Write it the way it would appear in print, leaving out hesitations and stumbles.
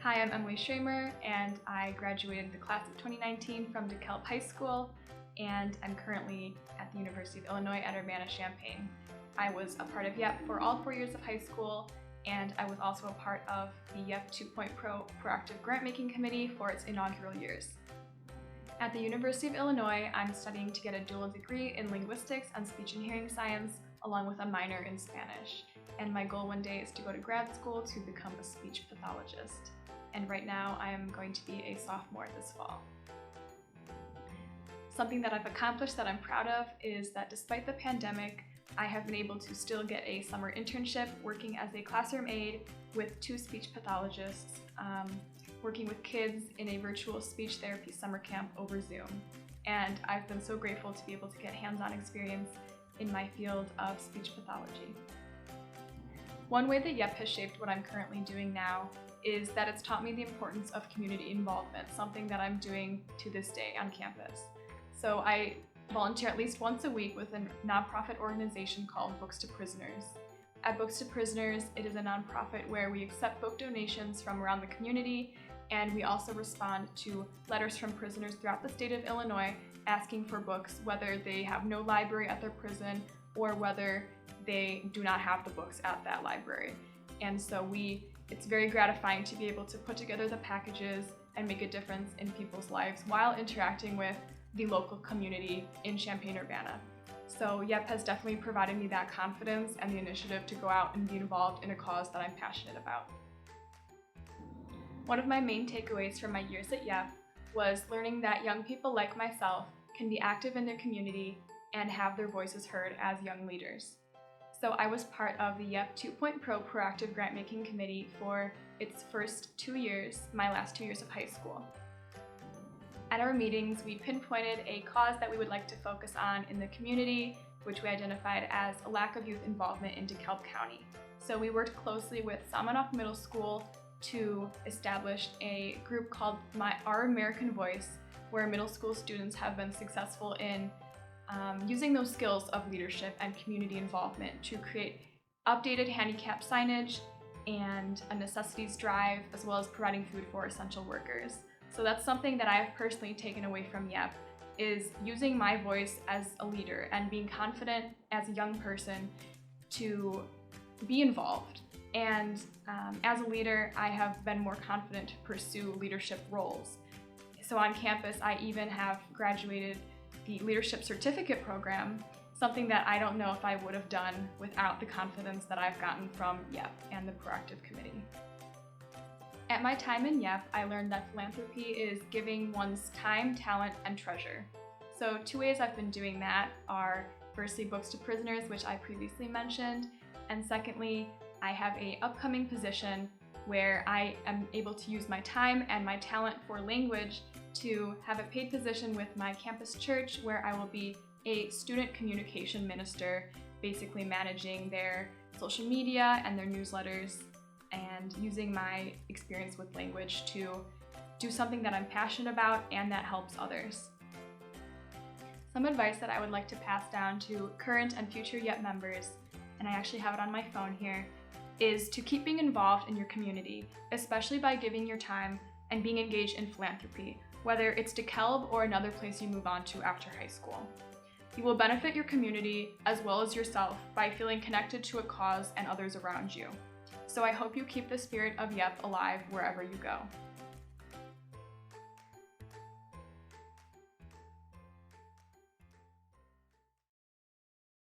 Hi, I'm Emilie Schramer, and I graduated the class of 2019 from DeKalb High School, and I'm currently at the University of Illinois at Urbana-Champaign. I was a part of YEP for all 4 years of high school, and I was also a part of the YEP 2.0 Proactive Grantmaking Committee for its inaugural years. At the University of Illinois, I'm studying to get a dual degree in linguistics and speech and hearing science, along with a minor in Spanish. And my goal one day is to go to grad school to become a speech pathologist. And right now I am going to be a sophomore this fall. Something that I've accomplished that I'm proud of is that despite the pandemic, I have been able to still get a summer internship working as a classroom aide with 2 speech pathologists, working with kids in a virtual speech therapy summer camp over Zoom. And I've been so grateful to be able to get hands-on experience in my field of speech pathology. One way that YEP has shaped what I'm currently doing now is that it's taught me the importance of community involvement, something that I'm doing to this day on campus. So I volunteer at least once a week with a nonprofit organization called Books to Prisoners. At Books to Prisoners, it is a nonprofit where we accept book donations from around the community, and we also respond to letters from prisoners throughout the state of Illinois asking for books, whether they have no library at their prison or whether they do not have the books at that library. And so it's very gratifying to be able to put together the packages and make a difference in people's lives while interacting with the local community in Champaign-Urbana. So YEP has definitely provided me that confidence and the initiative to go out and be involved in a cause that I'm passionate about. One of my main takeaways from my years at YEP was learning that young people like myself can be active in their community and have their voices heard as young leaders. So I was part of the YEP 2.0 Proactive Grantmaking Committee for its first 2 years, my last 2 years of high school. At our meetings, we pinpointed a cause that we would like to focus on in the community, which we identified as a lack of youth involvement in DeKalb County. So we worked closely with Salmonoff Middle School to establish a group called Our American Voice, where middle school students have been successful in using those skills of leadership and community involvement to create updated handicap signage and a necessities drive, as well as providing food for essential workers. So that's something that I have personally taken away from YEP, is using my voice as a leader and being confident as a young person to be involved. And as a leader, I have been more confident to pursue leadership roles. So on campus, I even have graduated the Leadership Certificate program, something that I don't know if I would have done without the confidence that I've gotten from YEP and the Proactive Committee. At my time in YEP, I learned that philanthropy is giving one's time, talent, and treasure. So 2 ways I've been doing that are firstly Books to Prisoners, which I previously mentioned, and secondly, I have an upcoming position where I am able to use my time and my talent for language to have a paid position with my campus church, where I will be a student communication minister, basically managing their social media and their newsletters and using my experience with language to do something that I'm passionate about and that helps others. Some advice that I would like to pass down to current and future YEP members, and I actually have it on my phone here, is to keep being involved in your community, especially by giving your time and being engaged in philanthropy, whether it's DeKalb or another place you move on to after high school. You will benefit your community as well as yourself by feeling connected to a cause and others around you. So I hope you keep the spirit of YEP alive wherever you go.